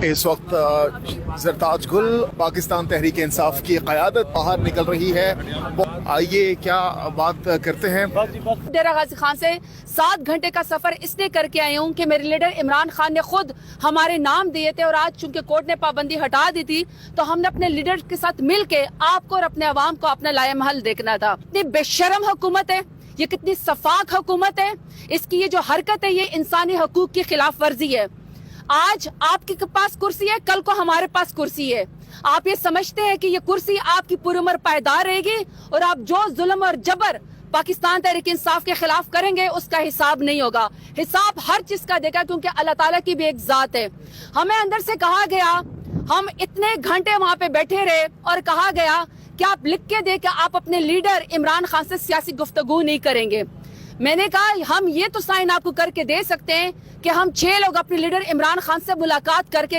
اس وقت زرتاج گل پاکستان تحریک انصاف کی قیادت باہر نکل رہی ہے. آئیے کیا بات کرتے ہیں. ڈیرہ غازی خان سے 7 گھنٹے کا سفر اس لیے کر کے آئی ہوں کہ میرے لیڈر عمران خان نے خود ہمارے نام دیے تھے، اور آج چونکہ کورٹ نے پابندی ہٹا دی تھی تو ہم نے اپنے لیڈر کے ساتھ مل کے آپ کو اور اپنے عوام کو اپنا لائے محل دیکھنا تھا. اتنی بے شرم حکومت ہے یہ، کتنی صفاق حکومت ہے. اس کی یہ جو حرکت ہے یہ انسانی حقوق کی خلاف ورزی ہے. آج آپ کے پاس کرسی ہے، کل کو ہمارے پاس کرسی ہے. آپ یہ سمجھتے ہیں کہ یہ کرسی آپ کی پوری عمر پائیدار رہے گی، اور آپ جو ظلم اور جبر پاکستان تحریک انصاف کے خلاف کریں گے اس کا حساب نہیں ہوگا. حساب ہر چیز کا دے گا، کیونکہ اللہ تعالیٰ کی بھی ایک ذات ہے. ہمیں اندر سے کہا گیا، ہم اتنے گھنٹے وہاں پہ بیٹھے رہے اور کہا گیا کہ آپ لکھ کے دے کہ آپ اپنے لیڈر عمران خان سے سیاسی گفتگو نہیں کریں گے. میں نے کہا ہم یہ تو سائن آپ کو کر کے دے سکتے ہیں کہ ہم 6 لوگ اپنے لیڈر عمران خان سے ملاقات کر کے